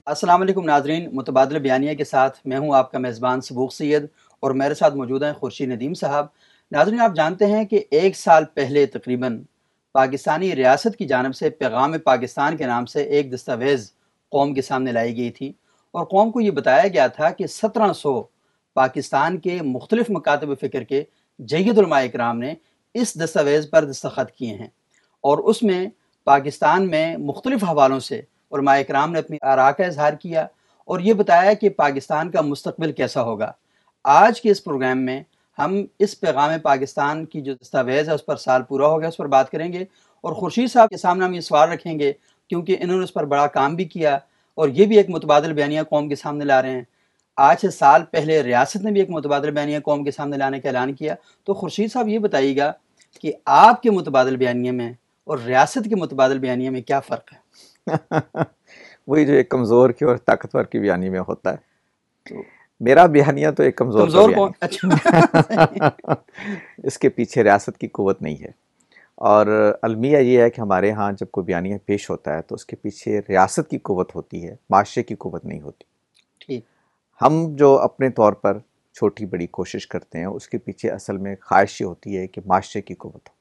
السلام علیکم ناظرین، متبادل بیانیہ کے ساتھ میں ہوں آپ کا میزبان سبوق سید، اور میرے ساتھ موجود ہیں خورشید ندیم صاحب۔ ناظرین، آپ جانتے ہیں کہ ایک سال پہلے تقریباً پاکستانی ریاست کی جانب سے پیغام پاکستان کے نام سے ایک دستاویز قوم کے سامنے لائی گئی تھی، اور قوم کو یہ بتایا گیا تھا کہ 1700 پاکستان کے مختلف مکاتب فکر کے جید علماء اکرام نے اس دستاویز پر دستخط کیے ہیں، اور اس میں پاکستان میں مختلف حوالوں سے علماء اکرام نے اپنی آراء کا اظہار کیا اور یہ بتایا کہ پاکستان کا مستقبل کیسا ہوگا۔ آج کے اس پروگرام میں ہم اس پیغام پاکستان کی جو دستاویز ہے اس پر سال پورا ہو گیا اس پر بات کریں گے، اور خورشید صاحب کے سامنے ہم یہ سوال رکھیں گے کیونکہ انہوں نے اس پر بڑا کام بھی کیا، اور یہ بھی ایک متبادل بیانیہ قوم کے سامنے لا رہے ہیں۔ آج سے سال پہلے ریاست نے بھی ایک متبادل بیانیہ قوم کے سامنے لانے کا اعلان کیا، تو خورشید صاحب یہ بتائیے گا کہ آپ کے متبادل بیانیہ میں اور ریاست کے متبادل بیانیہ میں کیا فرق ہے؟ وہی جو ایک کمزور کی اور طاقتور کی بیانی میں ہوتا ہے، تو میرا بیانیہ تو ایک کمزور کا کمزور کون؟ بیانیہ اچھا اس کے پیچھے ریاست کی قوت نہیں ہے، اور المیہ یہ ہے کہ ہمارے ہاں جب کوئی بیانیہ پیش ہوتا ہے تو اس کے پیچھے ریاست کی قوت ہوتی ہے، معاشرے کی قوت نہیں ہوتی۔ ٹھیک۔ ہم جو اپنے طور پر چھوٹی بڑی کوشش کرتے ہیں اس کے پیچھے اصل میں خواہش یہ ہوتی ہے کہ معاشرے کی قوت ہو،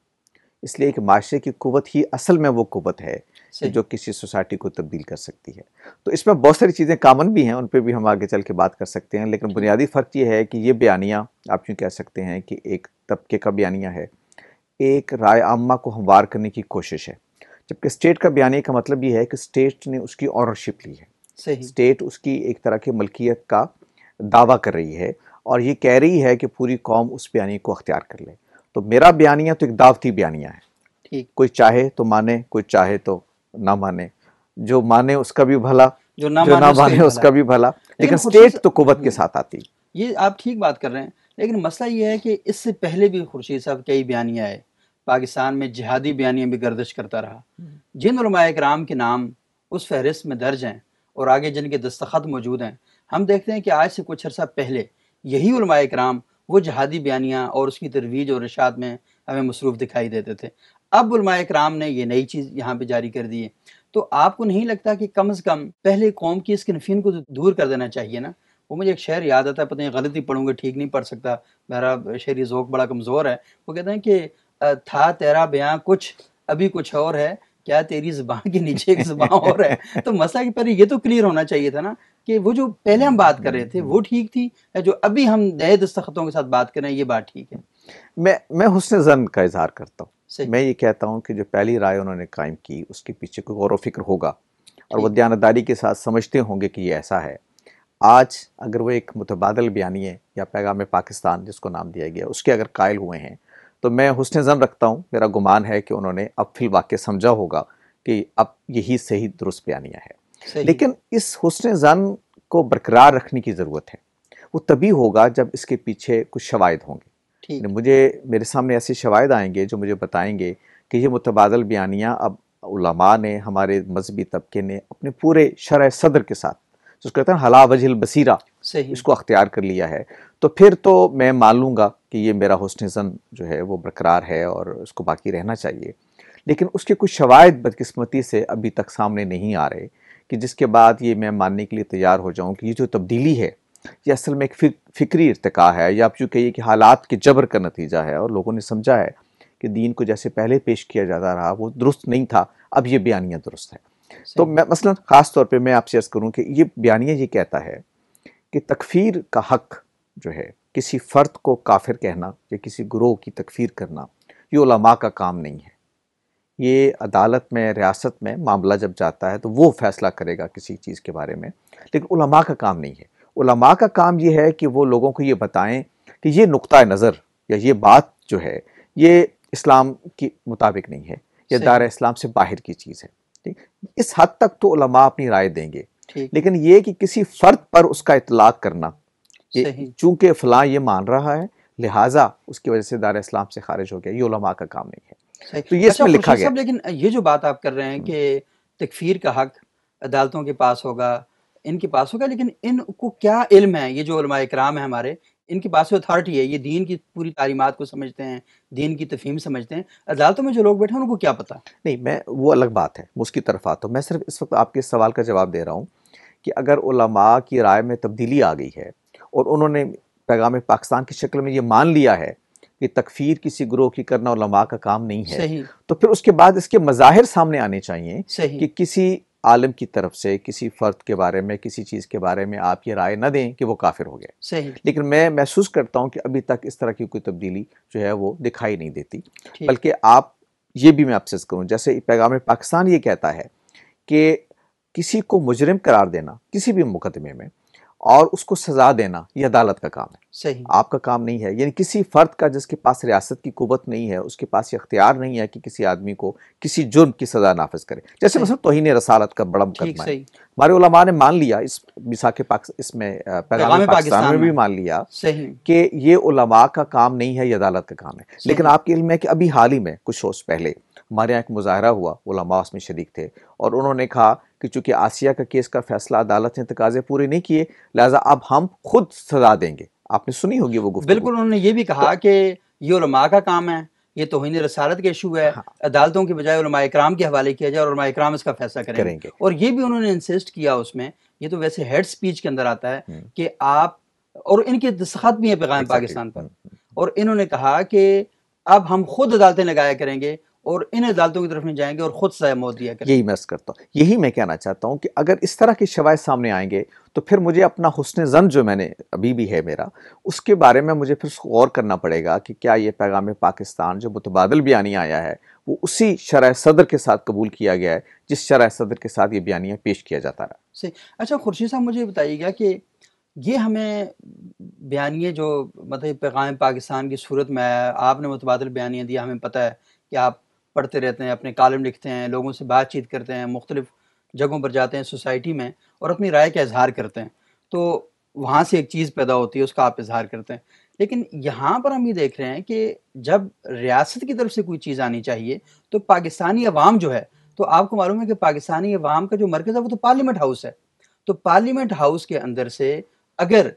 اس لیے کہ معاشرے کی قوت ہی اصل میں وہ قوت ہے کہ صحیح۔ جو کسی سوسائٹی کو تبدیل کر سکتی ہے۔ تو اس میں بہت ساری چیزیں کامن بھی ہیں، ان پہ بھی ہم آگے چل کے بات کر سکتے ہیں، لیکن ٹھیک۔ بنیادی فرق یہ ہے کہ یہ بیانیہ آپ یوں کہہ سکتے ہیں کہ ایک طبقے کا بیانیہ ہے، ایک رائے عامہ کو ہموار کرنے کی کوشش ہے، جبکہ اسٹیٹ کا بیانیہ کا مطلب یہ ہے کہ اسٹیٹ نے اس کی اونرشپ لی ہے، صحیح۔ اسٹیٹ اس کی ایک طرح کی ملکیت کا دعویٰ کر رہی ہے اور یہ کہہ رہی ہے کہ پوری قوم اس بیانیے کو اختیار کر لے۔ تو میرا بیانیہ تو ایک دعوتی بیانیہ ہے، ٹھیک۔ کوئی چاہے تو مانے، کوئی چاہے تو نہ مانے، جو مانے اس کا بھی بھلا، جو نہ جو نہ مانے مانے اس کا بھی بھلا، لیکن خورشید اسٹیٹ تو قوت کے ساتھ آتی۔ یہ آپ ٹھیک بات کر رہے ہیں، لیکن مسئلہ یہ ہے کہ اس سے پہلے بھی خورشید صاحب کئی بیانیہ آئے، پاکستان میں جہادی بیانیہ بھی گردش کرتا رہا، جن علماء اکرام کے نام اس فہرست میں درج ہیں اور آگے جن کے دستخط موجود ہیں، ہم دیکھتے ہیں کہ آج سے کچھ عرصہ پہلے یہی علماء اکرام وہ جہادی بیانیہ اور اس کی ترویج اور ارشاد میں ہمیں مصروف دکھائی دیتے تھے۔ اب علماء اکرام نے یہ نئی چیز یہاں پہ جاری کر دی ہے، تو آپ کو نہیں لگتا کہ کم از کم پہلے قوم کی اس کنفیوژن کو دور کر دینا چاہیے نا؟ وہ مجھے ایک شعر یاد آتا ہے، پتہ نہیں غلطی پڑھوں گا ٹھیک نہیں پڑھ سکتا، میرا شعری ذوق بڑا کمزور ہے۔ وہ کہتے ہیں کہ تھا تیرا بیاں کچھ ابھی کچھ اور ہے، کیا تیری زبان کے نیچے ایک زبان اور ہے؟ تو مسئلہ کہ پہلے یہ تو کلیئر ہونا چاہیے تھا نا کہ وہ جو پہلے ہم بات کر رہے تھے وہ ٹھیک تھی، یا جو ابھی ہم نئے دستخطوں کے ساتھ بات کر رہے ہیں یہ بات ٹھیک ہے؟ میں حسن ظن کا اظہار کرتا ہوں، صحیح۔ میں یہ کہتا ہوں کہ جو پہلی رائے انہوں نے قائم کی اس کے پیچھے کوئی غور و فکر ہوگا، اور وہ ٹھیک۔ دیانتداری کے ساتھ سمجھتے ہوں گے کہ یہ ایسا ہے۔ آج اگر وہ ایک متبادل بیانیہ یا پیغام پاکستان جس کو نام دیا گیا اس کے اگر قائل ہوئے ہیں تو میں حسن ظن رکھتا ہوں، میرا گمان ہے کہ انہوں نے اب فی الواقع سمجھا ہوگا کہ اب یہی صحیح درست بیانیہ ہے۔ صحیح۔ لیکن اس حسن ظن کو برقرار رکھنے کی ضرورت ہے، وہ تبھی ہوگا جب اس کے پیچھے کچھ شواہد ہوں گے۔ ٹھیک۔ میرے سامنے ایسے شواہد آئیں گے جو مجھے بتائیں گے کہ یہ متبادل بیانیہ اب علماء نے، ہمارے مذہبی طبقے نے اپنے پورے شرح صدر کے ساتھ، جس کو کہتے ہیں حلا وجہ البصیرہ، صحیح۔ اس کو اختیار کر لیا ہے، تو پھر تو میں مان لوں گا کہ یہ میرا حسن ظن جو ہے وہ برقرار ہے اور اس کو باقی رہنا چاہیے۔ لیکن اس کے کچھ شواہد بدقسمتی سے ابھی تک سامنے نہیں آ رہے کہ جس کے بعد یہ میں ماننے کے لیے تیار ہو جاؤں کہ یہ جو تبدیلی ہے یہ اصل میں ایک فکری ارتقاء ہے، یا آپ جو کہیے کہ حالات کے جبر کا نتیجہ ہے، اور لوگوں نے سمجھا ہے کہ دین کو جیسے پہلے پیش کیا جاتا رہا وہ درست نہیں تھا، اب یہ بیانیہ درست ہے۔ تو میں مثلا خاص طور پہ میں آپ سے عرض کروں کہ یہ بیانیہ یہ کہتا ہے کہ تکفیر کا حق جو ہے، کسی فرد کو کافر کہنا یا کسی گروہ کی تکفیر کرنا، یہ علماء کا کام نہیں ہے۔ یہ عدالت میں، ریاست میں معاملہ جب جاتا ہے تو وہ فیصلہ کرے گا کسی چیز کے بارے میں، لیکن علماء کا کام نہیں ہے۔ علماء کا کام یہ ہے کہ وہ لوگوں کو یہ بتائیں کہ یہ نقطہ نظر یا یہ بات جو ہے یہ اسلام کے مطابق نہیں ہے، یہ دائرہ اسلام سے باہر کی چیز ہے۔ اس حد تک تو علماء اپنی رائے دیں گے، لیکن یہ کہ کسی فرد پر اس کا اطلاق کرنا، چونکہ فلاں یہ مان رہا ہے لہٰذا اس کی وجہ سے دائرہ اسلام سے خارج ہو گیا، یہ علماء کا کام نہیں ہے۔ تو یہ اس میں لکھا گیا۔ لیکن یہ جو بات آپ کر رہے ہیں کہ تکفیر کا حق عدالتوں کے پاس ہوگا، ان کے پاس ہوگا، لیکن ان کو کیا علم ہے؟ یہ جو علماء اکرام ہیں ہمارے، ان کے پاس اتھارٹی ہے، یہ دین کی پوری تعلیمات کو سمجھتے ہیں، دین کی تفہیم سمجھتے ہیں، عدالتوں میں جو لوگ بیٹھے ہیں ان کو کیا پتہ؟ نہیں، میں وہ الگ بات ہے، میں اس کی طرف آتا ہوں۔ میں صرف اس وقت آپ کے سوال کا جواب دے رہا ہوں کہ اگر علماء کی رائے میں تبدیلی آ گئی ہے اور انہوں نے پیغام پاکستان کی شکل میں یہ مان لیا ہے کہ تکفیر کسی گروہ کی کرنا علماء کا کام نہیں ہے، صحیح تو پھر اس کے بعد اس کے مظاہر سامنے آنے چاہیے صحیح کہ کسی عالم کی طرف سے کسی فرد کے بارے میں کسی چیز کے بارے میں آپ یہ رائے نہ دیں کہ وہ کافر ہو گئے. صحیح لیکن میں محسوس کرتا ہوں کہ ابھی تک اس طرح کی کوئی تبدیلی جو ہے وہ دکھائی نہیں دیتی. ٹھیک بلکہ آپ یہ بھی میں آپ سے کروں، جیسے پیغام پاکستان یہ کہتا ہے کہ کسی کو مجرم قرار دینا کسی بھی مقدمے میں اور اس کو سزا دینا یہ عدالت کا کام ہے، صحیح آپ کا کام نہیں ہے. یعنی کسی فرد کا جس کے پاس ریاست کی قوت نہیں ہے، اس کے پاس یہ اختیار نہیں ہے کہ کسی آدمی کو کسی جرم کی سزا نافذ کرے. جیسے صحیح مثلا توہین رسالت کا بڑا ٹھیک مقدمہ ہے، صحیح ہمارے علماء نے مان لیا، اس میثاق اس میں پیغام پاکستان میں بھی مان لیا صحیح کہ یہ علماء کا کام نہیں ہے، یہ عدالت کا کام ہے. لیکن صحیح آپ کے علم ہے کہ ابھی حال ہی میں کچھ روز پہلے ہمارے یہاں ایک مظاہرہ ہوا، علماء اس میں شریک تھے، اور انہوں نے کہا کہ چونکہ آسیہ کا کیس کا فیصلہ عدالت نے تقاضے پورے نہیں کیے، لہٰذا اب ہم خود سزا دیں گے. آپ نے سنی ہوگی وہ گفتگو. بالکل. انہوں نے یہ بھی کہا کہ یہ علماء کا کام ہے، یہ توہین رسالت کا ایشو ہے، ہاں عدالتوں کے بجائے علماء اکرام کے حوالے کیا جائے اور علماء اکرام اس کا فیصلہ کریں کریں گے. گے. اور یہ بھی انہوں نے انسسٹ کیا اس میں، یہ تو ویسے ہیڈ سپیچ کے اندر آتا ہے ہم، کہ آپ، اور ان کے دستخط بھی ہیں پیغام exactly. پاکستان پر، اور انہوں نے کہا کہ اب ہم خود عدالتیں لگایا کریں گے اور ان عدالتوں کی طرف نہیں جائیں گے اور خود سزائے موت دیا کریں گے. یہی میں عرض کرتا ہوں، یہی میں کہنا چاہتا ہوں کہ اگر اس طرح کے شواہد سامنے آئیں گے تو پھر مجھے اپنا حسن ظن جو میں نے ابھی بھی ہے میرا، اس کے بارے میں مجھے پھر غور کرنا پڑے گا کہ کیا یہ پیغام پاکستان جو متبادل بیانیہ آیا ہے وہ اسی شرح صدر کے ساتھ قبول کیا گیا ہے جس شرح صدر کے ساتھ یہ بیانیہ پیش کیا جاتا رہا. صحیح. اچھا خورشید صاحب، مجھے بتائیے گا کہ یہ ہمیں بیانیے جو مطلب پیغام پاکستان کی صورت میں آیا، آپ نے متبادل بیانیہ دیا، ہمیں پتہ ہے کہ آپ پڑھتے رہتے ہیں، اپنے کالم لکھتے ہیں، لوگوں سے بات چیت کرتے ہیں، مختلف جگہوں پر جاتے ہیں سوسائٹی میں اور اپنی رائے کا اظہار کرتے ہیں، تو وہاں سے ایک چیز پیدا ہوتی ہے، اس کا آپ اظہار کرتے ہیں. لیکن یہاں پر ہم یہ دیکھ رہے ہیں کہ جب ریاست کی طرف سے کوئی چیز آنی چاہیے تو پاکستانی عوام جو ہے، تو آپ کو معلوم ہے کہ پاکستانی عوام کا جو مرکز ہے وہ تو پارلیمنٹ ہاؤس ہے. تو پارلیمنٹ ہاؤس کے اندر سے اگر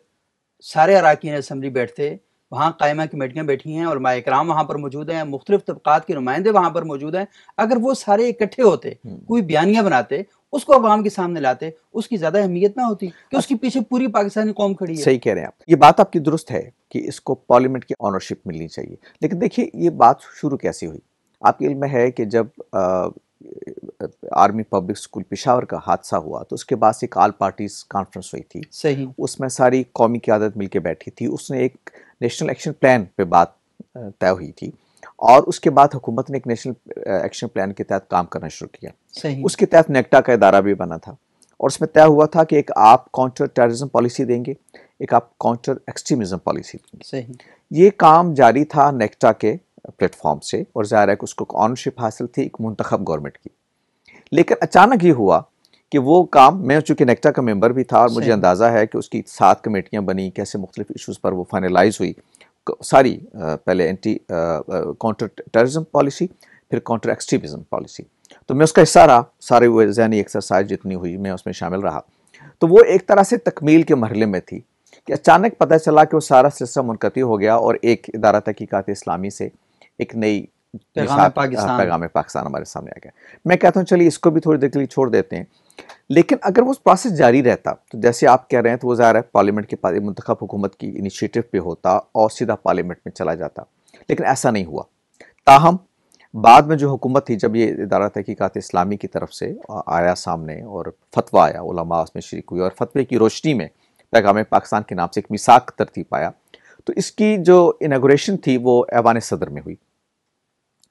سارے اراکین اسمبلی بیٹھتے، وہاں قائمہ کمیٹیاں بیٹھی ہیں، علماء اکرام وہاں پر موجود ہیں، مختلف طبقات کے نمائندے وہاں پر موجود ہیں، اگر وہ سارے اکٹھے ہوتے، کوئی بیانیہ بناتے، اس کو عوام کے سامنے لاتے، اس کی زیادہ اہمیت نہ ہوتی کہ اس کے پیچھے پوری پاکستانی قوم کھڑی ہے. صحیح کہہ رہے ہیں آپ، یہ بات آپ کی درست ہے کہ اس کو پارلیمنٹ کی آنرشپ ملنی چاہیے. لیکن دیکھیے یہ بات شروع کیسی ہوئی. آپ کے علم میں ہے کہ جب آرمی پبلک اسکول پشاور کا حادثہ ہوا تو اس کے بعد ایک آل پارٹیز کانفرنس ہوئی تھی. صحیح اس میں ساری قومی قیادت مل کے بیٹھی تھی. اس نے ایک نیشنل ایکشن پلان پہ بات طے ہوئی تھی، اور اس کے بعد حکومت نے ایک نیشنل ایکشن پلان کے تحت کام کرنا شروع کیا. صحیح اس کے تحت نیکٹا کا ادارہ بھی بنا تھا، اور اس میں طے ہوا تھا کہ ایک آپ کاؤنٹر ٹیررزم پالیسی دیں گے، ایک آپ کاؤنٹر ایکسٹریمزم پالیسی دیں گے. صحیح یہ کام جاری تھا نیکٹا کے پلیٹ فارم سے، اور ظاہر ہے کہ اس کو آنرشپ حاصل تھی ایک منتخب گورنمنٹ کی. لیکن اچانک یہ ہوا کہ وہ کام، میں چونکہ نیکٹا کا ممبر بھی تھا اور مجھے صحیح اندازہ ہے کہ اس کی 7 کمیٹیاں بنی، کیسے مختلف ایشوز پر وہ فائنلائز ہوئی ساری. پہلے اینٹی کاؤنٹر ٹیررزم پالیسی، پھر کاؤنٹر ایکسٹریمزم پالیسی. تو میں اس کا حصہ رہا، سارے وہ ذہنی ایکسرسائز جتنی ہوئی میں اس میں شامل رہا. تو وہ ایک طرح سے تکمیل کے مرحلے میں تھی کہ اچانک پتہ چلا کہ وہ سارا سلسلہ منقطع ہو گیا، اور ایک ادارہ تحقیقات اسلامی سے ایک نئی پیغام پاکستان. پیغام پاکستان ہمارے سامنے آ گیا. میں کہتا ہوں چلیے اس کو بھی تھوڑی دیر کے لیے چھوڑ دیتے ہیں. لیکن اگر وہ پروسیس جاری رہتا تو جیسے آپ کہہ رہے ہیں تو وہ ظاہر ہے پارلیمنٹ کے پاس منتخب حکومت کی انیشیٹو پہ ہوتا اور سیدھا پارلیمنٹ میں چلا جاتا. لیکن ایسا نہیں ہوا. تاہم بعد میں جو حکومت تھی، جب یہ ادارہ تحقیقات اسلامی کی طرف سے آیا سامنے اور فتویٰ آیا، علماء اس میں شریک ہوئے، اور فتوے کی روشنی میں پیغام پاکستان کے نام سے ایک میثاق ترتیب پایا. تو اس کی جو اناگوریشن تھی وہ ایوان صدر میں ہوئی،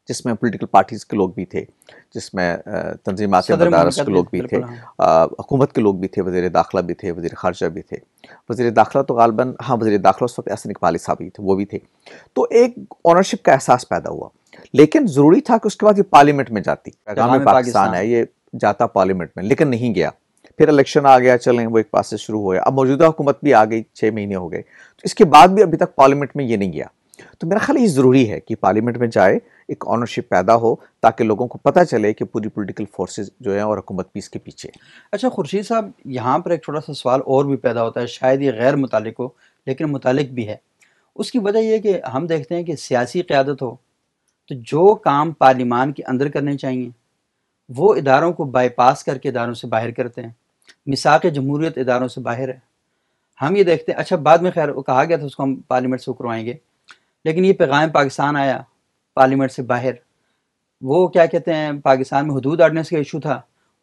جس میں پولیٹیکل پارٹیز کے لوگ بھی تھے، جس میں تنظیمات مدارس کے لوگ بھی تھے، حکومت کے لوگ بھی تھے، وزیر داخلہ بھی تھے، وزیر خارجہ بھی تھے. وزیر داخلہ تو غالباً وزیر داخلہ اس وقت احسن اقبال صاحب ہی تھے، وہ بھی تھے. تو ایک اونرشپ کا احساس پیدا ہوا. لیکن ضروری تھا کہ اس کے بعد یہ پارلیمنٹ میں جاتی. پیغام پاکستان ہے، یہ جاتا پارلیمنٹ میں، لیکن نہیں گیا. پھر الیکشن آ گیا، چلیں وہ ایک پاس سے شروع ہو گیا. اب موجودہ حکومت بھی آ گئی، 6 مہینے ہو گئے، تو اس کے بعد بھی ابھی تک پارلیمنٹ میں یہ نہیں گیا. تو میرا خیال یہ ضروری ہے کہ پارلیمنٹ میں جائے، ایک آنرشپ پیدا ہو، تاکہ لوگوں کو پتہ چلے کہ پوری پولیٹیکل فورسز جو ہیں اور حکومت بھی اس کے پیچھے. اچھا خورشید صاحب، یہاں پر ایک چھوٹا سا سوال اور بھی پیدا ہوتا ہے، شاید یہ غیر متعلق ہو لیکن متعلق بھی ہے. اس کی وجہ یہ ہے کہ ہم دیکھتے ہیں کہ سیاسی قیادت ہو تو جو کام پارلیمان کے اندر کرنے چاہیے وہ اداروں کو بائی پاس کر کے اداروں سے باہر کرتے ہیں. میثاق جمہوریت اداروں سے باہر ہے. ہم یہ دیکھتے ہیں, اچھا بعد میں خیر وہ کہا گیا تھا اس کو ہم پارلیمنٹ سے کروائیں گے, لیکن یہ پیغام پاکستان آیا پارلیمنٹ سے باہر. وہ کیا کہتے ہیں, پاکستان میں حدود آرڈیننس کا ایشو تھا,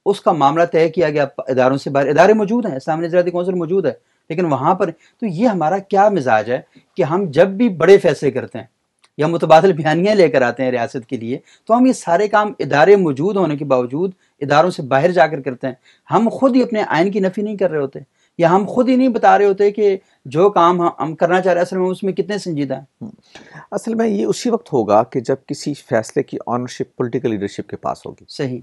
اس کا معاملہ طے کیا گیا اداروں سے باہر. ادارے موجود ہیں, اسلامی نظریاتی کونسل موجود ہے, لیکن وہاں پر. تو یہ ہمارا کیا مزاج ہے کہ ہم جب بھی بڑے فیصلے کرتے ہیں یا متبادل بیانیاں لے کر آتے ہیں ریاست کے لیے, تو ہم یہ سارے کام ادارے موجود ہونے کے باوجود اداروں سے باہر جا کر کرتے ہیں. ہم خود ہی اپنے آئین کی نفی نہیں کر رہے ہوتے, یا ہم خود ہی نہیں بتا رہے ہوتے کہ جو کام ہم کرنا چاہ رہے ہیں اصل میں اس میں کتنے سنجیدہ ہیں. اصل میں یہ اسی وقت ہوگا کہ جب کسی فیصلے کی آنرشپ پولیٹیکل لیڈرشپ کے پاس ہوگی. صحیح.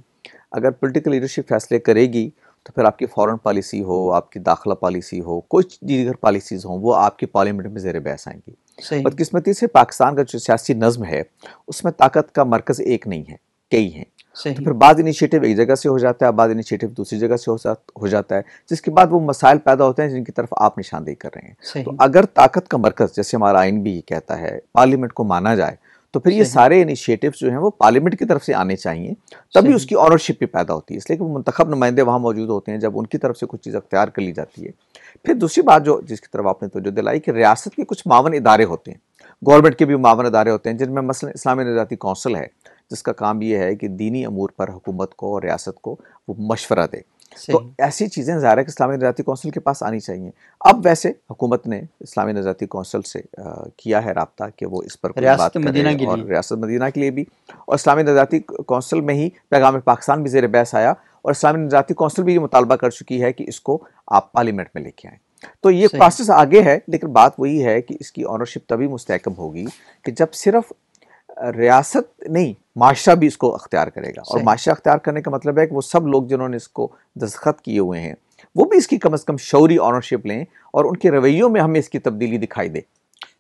اگر پولیٹیکل لیڈرشپ فیصلے کرے گی تو پھر آپ کی فورن پالیسی ہو, آپ کی داخلہ پالیسی ہو, کچھ دیگر پالیسیز ہوں, وہ آپ کی پارلیمنٹ میں زیر بحث آئیں گی. صحیح. بدقسمتی سے پاکستان کا جو سیاسی نظم ہے اس میں طاقت کا مرکز ایک نہیں ہے, کئی ہیں. تو پھر بعض انیشیٹو ایک جگہ سے ہو جاتا ہے, بعض انیشیٹو دوسری جگہ سے ہو جاتا ہے, جس کے بعد وہ مسائل پیدا ہوتے ہیں جن کی طرف آپ نشاندہی کر رہے ہیں. تو اگر طاقت کا مرکز, جیسے ہمارا آئین بھی کہتا ہے, پارلیمنٹ کو مانا جائے, تو پھر یہ سارے انیشیٹوز جو ہیں وہ پارلیمنٹ کی طرف سے آنے چاہیے, تبھی اس کی آنرشپ بھی پیدا ہوتی ہے. اس لیے کہ وہ منتخب نمائندے وہاں موجود ہوتے ہیں, جب ان کی طرف سے کچھ چیز اختیار کر لی جاتی ہے. پھر دوسری بات جو جس کی طرف آپ نے توجہ دلائی کہ ریاست کے کچھ معاون ادارے ہوتے ہیں, گورنمنٹ کے بھی معاون ادارے ہوتے ہیں, جن میں مثلا اسلامی نظریاتی کونسل ہے, جس کا کام یہ ہے کہ دینی امور پر حکومت کو اور ریاست کو وہ مشورہ دے. تو ایسی چیزیں ظاہر ہے کہ اسلامی نظریاتی کونسل کے پاس آنی چاہیے. اب ویسے حکومت نے اسلامی نظریاتی کونسل سے کیا ہے رابطہ کہ وہ اس پر کوئی بات کرے, اور ریاست مدینہ کے لیے بھی, اور اسلامی نظریاتی کونسل میں ہی پیغام پاکستان بھی زیر بحث آیا, اور اسلامی نظریاتی کونسل بھی یہ مطالبہ کر چکی ہے کہ اس کو آپ پارلیمنٹ میں لے کے آئیں. تو یہ پروسیس آگے ہے, لیکن بات وہی ہے کہ اس کی آنرشپ تبھی مستحکم ہوگی کہ جب صرف ریاست نہیں, معاشرہ بھی اس کو اختیار کرے گا. اور معاشرہ اختیار کرنے کا مطلب ہے کہ وہ سب لوگ جنہوں نے اس کو دستخط کیے ہوئے ہیں وہ بھی اس کی کم از کم شعوری آنرشپ لیں, اور ان کے رویوں میں ہمیں اس کی تبدیلی دکھائی دے.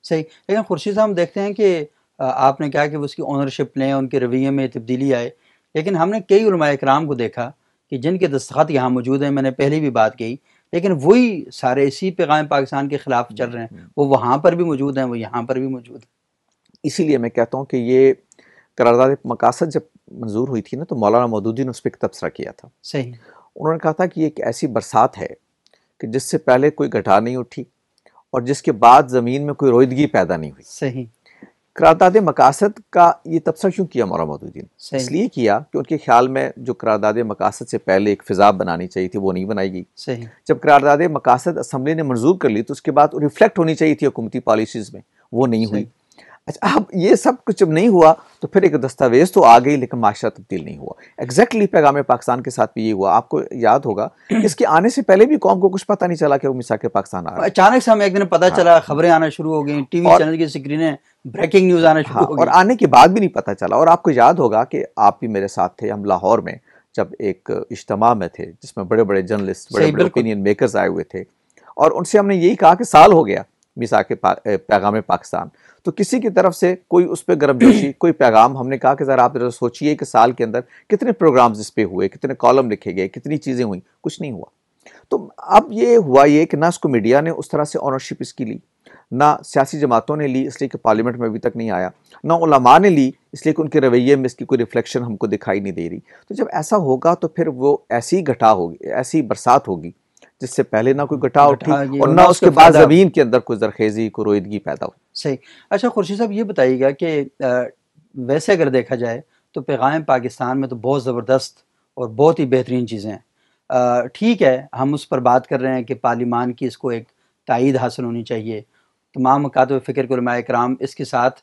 صحیح. لیکن خورشید صاحب ہم دیکھتے ہیں کہ آپ نے کہا کہ وہ اس کی آنرشپ لیں, ان کے رویے میں تبدیلی آئے, لیکن ہم نے کئی علماء اکرام کو دیکھا کہ جن کے دستخط یہاں موجود ہیں, میں نے پہلے بھی بات کہی, لیکن وہی سارے اسی پیغام پاکستان کے خلاف چل رہے ہیں. وہ وہاں پر بھی موجود ہیں, وہ یہاں پر بھی موجود ہیں. اسی لیے میں کہتا ہوں کہ یہ قرارداد مقاصد جب منظور ہوئی تھی نا, تو مولانا مودودی نے اس پہ ایک تبصرہ کیا تھا. صحیح. انہوں نے کہا تھا کہ یہ ایک ایسی برسات ہے کہ جس سے پہلے کوئی گٹھا نہیں اٹھی اور جس کے بعد زمین میں کوئی رویدگی پیدا نہیں ہوئی. صحیح. قرارداد مقاصد کا یہ تبصرہ کیوں کیا مولانا مودودی نے؟ اس لیے کیا کہ ان کے خیال میں جو قرارداد مقاصد سے پہلے ایک فضا بنانی چاہیے تھی وہ نہیں بنائی گئی. صحیح. جب قرارداد مقاصد اسمبلی نے منظور کر لی تو اس کے بعد ریفلیکٹ ہونی چاہیے تھی حکومتی پالیسیز میں, وہ نہیں ہوئی. اچھا, اب یہ سب کچھ جب نہیں ہوا تو پھر ایک دستاویز تو آ گئی لیکن معاشرہ تبدیل نہیں ہوا. ایگزیکٹلی پیغام پاکستان کے ساتھ بھی یہ ہوا. آپ کو یاد ہوگا کہ اس کے آنے سے پہلے بھی قوم کو کچھ پتہ نہیں چلا کہ وہ میثاق پاکستان آ رہا ہے. اچانک سے ہمیں ایک دن پتہ چلا, خبریں آنا شروع ہو گئیں, ٹی وی چینل کی سکرینیں بریکنگ نیوز آنا شروع ہو گئی, اور آنے کے بعد بھی نہیں پتہ چلا. اور آپ کو یاد ہوگا کہ آپ بھی میرے ساتھ تھے, ہم لاہور میں جب ایک اجتماع میں تھے جس میں بڑے بڑے جرنلسٹ, بڑے بڑے اوپینین میکرز آئے ہوئے تھے, اور ان سے ہم نے یہی کہا کہ سال ہو گیا میثاق پیغام پاکستان, تو کسی کی طرف سے کوئی اس پہ گرم جوشی, کوئی پیغام. ہم نے کہا کہ ذرا آپ سوچئے کہ سال کے اندر کتنے پروگرامز اس پہ ہوئے, کتنے کالم لکھے گئے, کتنی چیزیں ہوئیں, کچھ نہیں ہوا. تو اب یہ ہوا یہ کہ نہ اس کو میڈیا نے اس طرح سے آنرشپ اس کی لی, نہ سیاسی جماعتوں نے لی اس لیے کہ پارلیمنٹ میں ابھی تک نہیں آیا, نہ علماء نے لی اس لیے کہ ان کے رویے میں اس کی کوئی ریفلیکشن ہم کو دکھائی نہیں دے رہی. تو جب ایسا ہوگا تو پھر وہ ایسی گھٹا ہوگی, ایسی برسات ہوگی جس سے پہلے نہ کوئی گٹھا اٹھی اور نہ اس کے بعد زمین کے اندر کوئی زرخیزی, کوئی رویدگی پیدا ہو. صحیح. اچھا خورشید صاحب یہ بتائیے گا کہ ویسے اگر دیکھا جائے تو پیغام پاکستان میں تو بہت زبردست اور بہت ہی بہترین چیزیں ہیں. ٹھیک ہے, ہم اس پر بات کر رہے ہیں کہ پارلیمان کی اس کو ایک تائید حاصل ہونی چاہیے, تمام مکاتب فکر کے علماء کرام اس کے ساتھ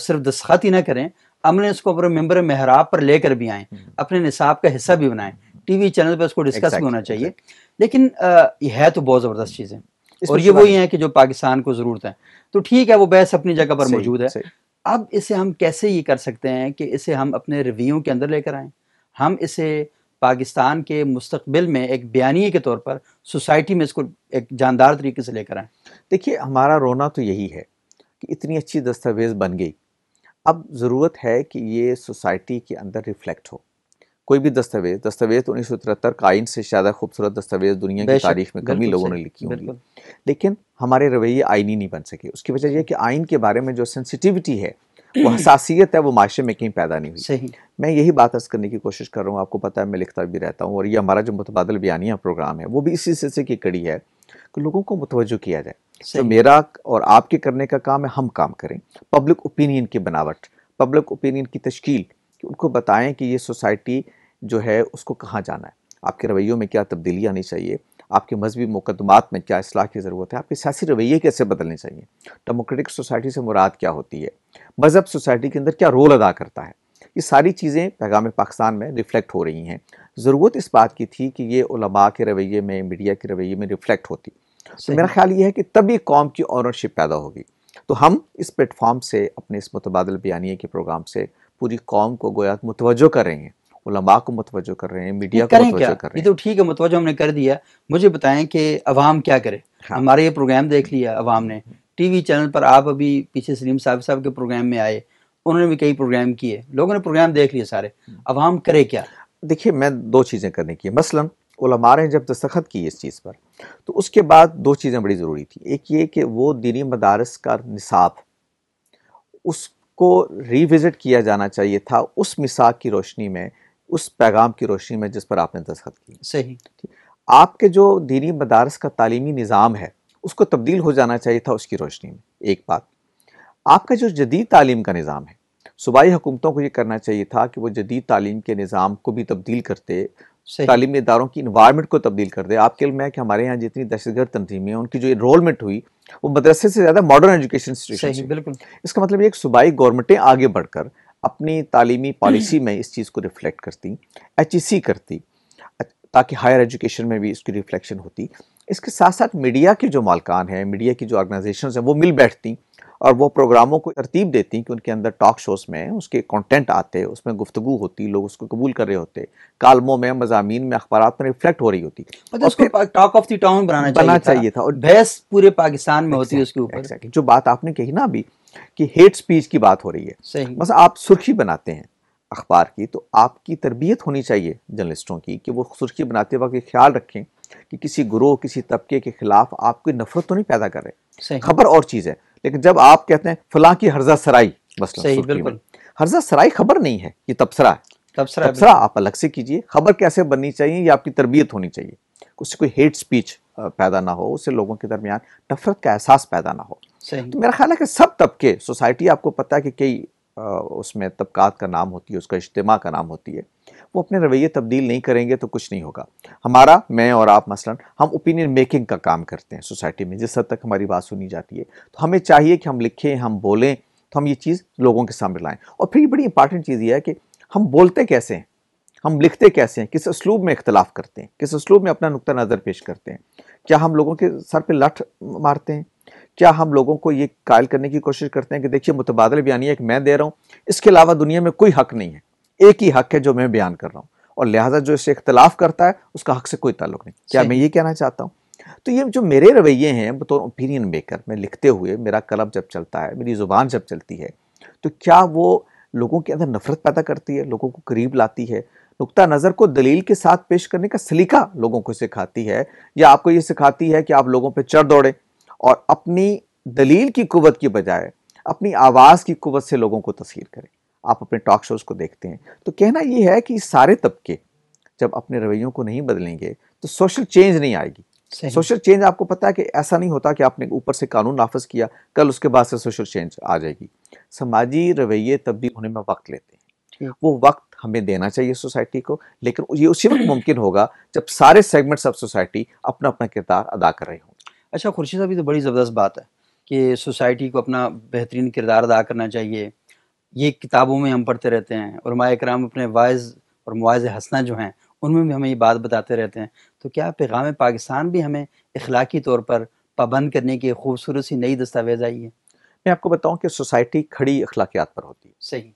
صرف دستخط ہی نہ کریں, عملاً اس کو اپنے ممبر محراب پر لے کر بھی آئیں, اپنے نصاب کا حصہ بھی بنائیں, ٹی وی چینل پہ اس کو ڈسکس بھی ہونا چاہیے. لیکن یہ ہے تو بہت زبردست چیزیں, اور یہ وہی ہیں کہ جو پاکستان کو ضرورت ہے. تو ٹھیک ہے, وہ بحث اپنی جگہ پر موجود ہے. اب اسے ہم کیسے یہ کر سکتے ہیں کہ اسے ہم اپنے رویوں کے اندر لے کر آئیں, ہم اسے پاکستان کے مستقبل میں ایک بیانیے کے طور پر سوسائٹی میں اس کو ایک جاندار طریقے سے لے کر آئیں. دیکھیے, ہمارا رونا تو یہی ہے کہ اتنی اچھی دستاویز بن گئی, اب ضرورت ہے کہ یہ سوسائٹی کے اندر ریفلیکٹ ہو. کوئی بھی دستاویز 1973 کا آئین سے زیادہ خوبصورت دستاویز دنیا کی تاریخ میں کم ہی لوگوں نے لکھی ہوں گی, لیکن ہمارے رویے آئینی نہیں بن سکے. اس کی وجہ یہ کہ آئین کے بارے میں جو سینسٹیوٹی ہے وہ حساسیت ہے وہ معاشرے میں کہیں پیدا نہیں ہوئی. صحیح. میں یہی بات عرض کرنے کی کوشش کر رہا ہوں. آپ کو پتہ ہے میں لکھتا بھی رہتا ہوں، اور یہ ہمارا جو متبادل بیانیہ پروگرام ہے وہ بھی اسی سلسلے کی کڑی ہے کہ لوگوں کو متوجہ کیا جائے. جو میرا اور آپ کے کرنے کا کام ہے، ہم کام کریں پبلک اوپینین کی بناوٹ، پبلک اوپینین کی تشکیل، کہ ان کو بتائیں کہ یہ سوسائٹی جو ہے اس کو کہاں جانا ہے، آپ کے رویوں میں کیا تبدیلی آنی چاہیے، آپ کے مذہبی مقدمات میں کیا اصلاح کی ضرورت ہے، آپ کے سیاسی رویے کیسے بدلنے چاہیے، ڈیموکریٹک سوسائٹی سے مراد کیا ہوتی ہے، مذہب سوسائٹی کے اندر کیا رول ادا کرتا ہے. یہ ساری چیزیں پیغام پاکستان میں ریفلیکٹ ہو رہی ہیں. ضرورت اس بات کی تھی کہ یہ علماء کے رویے میں، میڈیا کے رویے میں ریفلیکٹ ہوتی. تو میرا خیال یہ ہے کہ تب یہ قوم کی اونرشپ پیدا ہوگی. تو ہم اس پلیٹ فارم سے، اپنے اس متبادل بیانیے کے پروگرام سے پوری قوم کو گویا متوجہ کر رہے ہیں، علماء کو متوجہ کر رہے ہیں، میڈیا کو متوجہ کر رہے ہیں. یہ تو ٹھیک ہے، متوجہ ہم نے کر دیا. مجھے بتائیں کہ عوام کیا کرے. ہمارے یہ پروگرام دیکھ لیا عوام نے، ٹی وی چینل پر آپ ابھی پیچھے سلیم صاحب کے پروگرام میں آئے، انہوں نے بھی کئی پروگرام کیے، لوگوں نے پروگرام دیکھ لیے سارے. عوام کرے کیا؟ دیکھیے میں دو چیزیں کرنے کی، مثلا علماء نے جب دستخط کی اس چیز پر تو اس کے بعد دو چیزیں بڑی ضروری تھی. ایک یہ کہ وہ دینی مدارس کا نصاب اس کو ریوزٹ کیا جانا چاہیے تھا اس میثاق کی روشنی میں، اس پیغام کی روشنی میں جس پر آپ نے دستخط کی. صحیح. آپ کے جو دینی مدارس کا تعلیمی نظام ہے اس کو تبدیل ہو جانا چاہیے تھا اس کی روشنی میں. ایک بات. آپ کا جو جدید تعلیم کا نظام ہے، صوبائی حکومتوں کو یہ کرنا چاہیے تھا کہ وہ جدید تعلیم کے نظام کو بھی تبدیل کرتے، تعلیمی اداروں کی انوائرمنٹ کو تبدیل کر دے. آپ کے علم ہے کہ ہمارے ہاں جتنی دہشت گرد تنظیمیں ہیں ان کی جو انرولمنٹ ہوئی وہ مدرسے سے زیادہ ماڈرن ایجوکیشن انسٹیٹیوشن. بالکل. اس کا مطلب یہ کہ صوبائی گورنمنٹیں آگے بڑھ کر اپنی تعلیمی پالیسی میں اس چیز کو ریفلیکٹ کرتی، ایچ ای سی کرتی، تاکہ ہائر ایجوکیشن میں بھی اس کی ریفلیکشن ہوتی. اس کے ساتھ ساتھ میڈیا کے جو مالکان ہیں، میڈیا کی جو آرگنائزیشنز ہیں، وہ مل بیٹھتی اور وہ پروگراموں کو ترتیب دیتی کہ ان کے اندر ٹاک شوز میں اس کے کنٹینٹ آتے، اس میں گفتگو ہوتی، لوگ اس کو قبول کر رہے ہوتے، کالموں میں، مضامین میں، اخبارات میں ریفلیکٹ ہو رہی ہوتی. اس کو ٹاک آف دی ٹاؤن بنانا چاہیے تھا اور بحث پورے پاکستان میں ہوتی ہے اس کے اوپر. جو بات آپ نے کہی نا ابھی کہ ہیٹ سپیچ کی بات ہو رہی ہے، بس آپ سرخی بناتے ہیں اخبار کی تو آپ کی تربیت ہونی چاہیے جرنلسٹوں کی کہ وہ سرخی بناتے وقت یہ خیال رکھیں کہ کسی گروہ، کسی طبقے کے خلاف آپ کوئی نفرت تو نہیں پیدا کر رہے. خبر اور چیز ہے، لیکن جب آپ کہتے ہیں فلاں کی ہرزہ سرائی، مثلا بالکل ہرزہ سرائی خبر نہیں ہے، یہ تبصرہ ہے. تبصرہ آپ الگ سے کیجئے. خبر کیسے بننی چاہیے یہ آپ کی تربیت ہونی چاہیے. اس سے کوئی ہیٹ سپیچ پیدا نہ ہو، اس سے لوگوں کے درمیان نفرت کا احساس پیدا نہ ہو. تو میرا خیال ہے کہ سب طبقے، سوسائٹی، آپ کو پتہ ہے کہ کئی اس میں طبقات کا نام ہوتی ہے، اس کا اجتماع کا نام ہوتی ہے، وہ اپنے رویے تبدیل نہیں کریں گے تو کچھ نہیں ہوگا. ہمارا، میں اور آپ مثلا، ہم اوپینین میکنگ کا کام کرتے ہیں سوسائٹی میں، جس حد تک ہماری بات سنی جاتی ہے تو ہمیں چاہیے کہ ہم لکھیں، ہم بولیں، تو ہم یہ چیز لوگوں کے سامنے لائیں. اور پھر یہ بڑی امپارٹنٹ چیز یہ ہے کہ ہم بولتے کیسے ہیں، ہم لکھتے کیسے ہیں، کس اسلوب میں اختلاف کرتے ہیں، کس اسلوب میں اپنا نقطہ نظر پیش کرتے ہیں. کیا ہم لوگوں کے سر پہ لٹھ مارتے ہیں؟ کیا ہم لوگوں کو یہ قائل کرنے کی کوشش کرتے ہیں کہ دیکھیے متبادل بیانیہ ایک میں دے رہا ہوں، اس کے علاوہ دنیا میں کوئی حق نہیں ہے، ایک ہی حق ہے جو میں بیان کر رہا ہوں، اور لہٰذا جو اس سے اختلاف کرتا ہے اس کا حق سے کوئی تعلق نہیں. کیا میں یہ کہنا چاہتا ہوں؟ تو یہ جو میرے رویے ہیں بطور اوپینین میکر، میں لکھتے ہوئے، میرا قلم جب چلتا ہے، میری زبان جب چلتی ہے، تو کیا وہ لوگوں کے اندر نفرت پیدا کرتی ہے، لوگوں کو قریب لاتی ہے، نقطہ نظر کو دلیل کے ساتھ پیش کرنے کا سلیقہ لوگوں کو سکھاتی ہے، یا آپ کو یہ سکھاتی ہے کہ آپ لوگوں پہ چڑھ دوڑیں اور اپنی دلیل کی قوت کی بجائے اپنی آواز کی قوت سے لوگوں کو تسخیر کریں؟ آپ اپنے ٹاک شوز کو دیکھتے ہیں تو کہنا یہ ہے کہ سارے طبقے جب اپنے رویوں کو نہیں بدلیں گے تو سوشل چینج نہیں آئے گی. سوشل چینج آپ کو پتہ ہے کہ ایسا نہیں ہوتا کہ آپ نے اوپر سے قانون نافذ کیا کل اس کے بعد سے سوشل چینج آ جائے گی. سماجی رویے تبدیل ہونے میں وقت لیتے ہیں، وہ وقت ہمیں دینا چاہیے سوسائٹی کو، لیکن یہ اسی وقت ممکن ہوگا جب سارے سیگمنٹس آف سوسائٹی اپنا اپنا کردار ادا کر رہے ہوں. اچھا خورشید صاحب، یہ تو بڑی زبردست بات ہے کہ سوسائٹی کو اپنا بہترین کردار ادا کرنا چاہیے. یہ کتابوں میں ہم پڑھتے رہتے ہیں، علماء کرام اپنے واعظ اور مواعظ حسنہ جو ہیں ان میں بھی ہمیں یہ بات بتاتے رہتے ہیں. تو کیا پیغام پاکستان بھی ہمیں اخلاقی طور پر پابند کرنے کی خوبصورت سی نئی دستاویز آئی ہے؟ میں آپ کو بتاؤں کہ سوسائٹی کھڑی اخلاقیات پر ہوتی ہے. صحیح.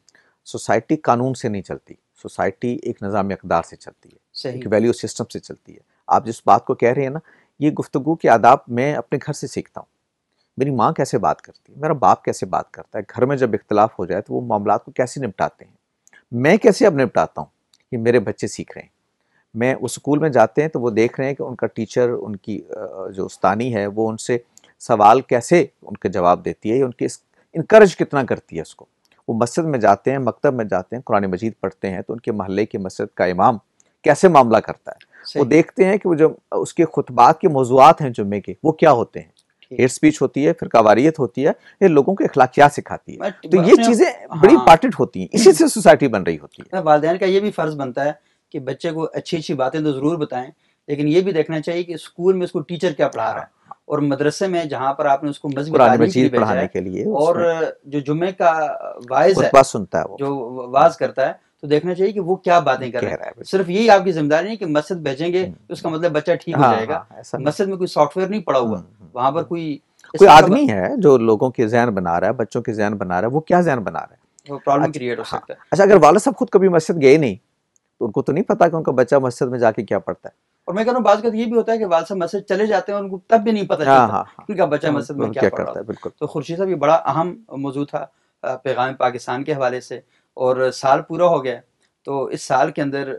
سوسائٹی قانون سے نہیں چلتی، سوسائٹی ایک نظام اقدار سے چلتی ہے، ایک ویلیو سسٹم سے چلتی ہے. آپ جس بات کو کہہ رہے ہیں نا، یہ گفتگو کے آداب میں اپنے گھر سے سیکھتا ہوں. میری ماں کیسے بات کرتی ہے، میرا باپ کیسے بات کرتا ہے، گھر میں جب اختلاف ہو جائے تو وہ معاملات کو کیسے نپٹاتے ہیں، میں کیسے اب نپٹاتا ہوں، یہ میرے بچے سیکھ رہے ہیں. میں وہ اسکول میں جاتے ہیں تو وہ دیکھ رہے ہیں کہ ان کا ٹیچر، ان کی جو استانی ہے، وہ ان سے سوال کیسے ان کے جواب دیتی ہے، ان کے انکرج کتنا کرتی ہے اس کو. وہ مسجد میں جاتے ہیں، مکتب میں جاتے ہیں، قرآن مجید پڑھتے ہیں، تو ان کے محلے کی مسجد کا امام کیسے معاملہ کرتا ہے، وہ دیکھتے ہیں کہ وہ جو اس کے خطبات کے موضوعات ہیں جمعے کے وہ کیا ہوتے ہیں، ہیٹ سپیچ ہوتی ہے، فرقہ واریت ہوتی ہے، یہ لوگوں کو اخلاقیات سکھاتی ہے. تو یہ چیزیں بڑی امپارٹنٹ ہوتی ہیں، اسی سے سوسائٹی بن رہی ہوتی ہے. والدین کا یہ بھی فرض بنتا ہے کہ بچے کو اچھی اچھی باتیں تو ضرور بتائیں، لیکن یہ بھی دیکھنا چاہیے کہ اسکول میں اس کو ٹیچر کیا پڑھا رہا ہے، اور مدرسے میں جہاں پر آپ نے اس کو مذہبی تعلیم کے لیے بھیجا ہے، اور جو جمعے کا واعظ ہے سنتا ہے، جو واعظ کرتا ہے، تو دیکھنا چاہیے کہ وہ کیا باتیں کر رہا ہے. صرف یہی آپ کی ذمہ داری نہیں کہ مسجد بھیجیں گے تو اس کا مطلب بچہ ٹھیک ہو جائے گا. مسجد میں کوئی سافٹ ویئر نہیں پڑا ہوا، وہاں پر کوئی آدمی ہے جو لوگوں کے ذہن بنا رہا ہے، بچوں کے ذہن بنا رہا ہے، وہ کیا ذہن بنا رہا ہے، وہ پرابلم کریٹ ہو سکتا ہے. اچھا، اگر والد صاحب خود کبھی مسجد گئے نہیں تو ان کو تو نہیں پتا کہ ان کا بچہ مسجد میں جا کے کیا پڑھتا ہے. اور میں کہہ رہا ہوں بعض اوقات یہ بھی ہوتا ہے کہ والد صاحب مسجد چلے جاتے ہیں اور ان کو تب بھی نہیں پتہ چلتا ان کا بچہ مسجد میں کیا پڑھ رہا ہے. تو خورشید صاحب یہ بڑا اہم موضوع تھا پیغام پاکستان کے حوالے سے، اور سال پورا ہو گیا، تو اس سال کے اندر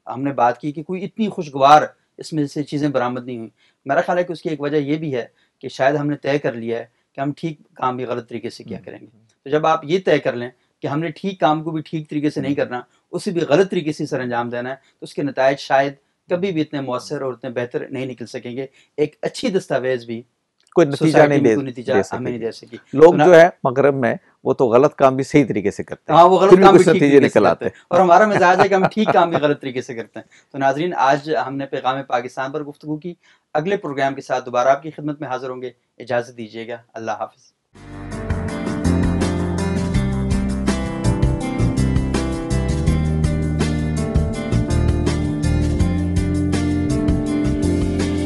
ہم نے بات کی کہ کوئی اتنی خوشگوار اس میں سے چیزیں برآمد نہیں ہوئیں. میرا خیال ہے کہ اس کی ایک وجہ یہ بھی ہے کہ شاید ہم نے طے کر لیا ہے کہ ہم ٹھیک کام بھی غلط طریقے سے کیا کریں گے. تو جب آپ یہ طے کر لیں کہ ہم نے ٹھیک کام کو بھی ٹھیک طریقے سے نہیں کرنا، اسے بھی غلط طریقے سے سر انجام دینا ہے، تو اس کے نتائج شاید کبھی بھی اتنے مؤثر اور اتنے بہتر نہیں نکل سکیں گے. ایک اچھی دستاویز بھی کوئی نتیجہ نہیں دے سکے. لوگ جو ہے مغرب میں وہ تو غلط کام بھی صحیح طریقے سے کرتے ہیں، ہاں وہ غلط کام بھی ٹھیک طریقے سے کرتے ہیں، اور ہمارا مزاج ہے کہ ہم ٹھیک کام بھی غلط طریقے سے کرتے ہیں. تو ناظرین، آج ہم نے پیغام پاکستان پر گفتگو کی. اگلے پروگرام کے ساتھ دوبارہ آپ کی خدمت میں حاضر ہوں گے. اجازت دیجیے گا. اللہ حافظ.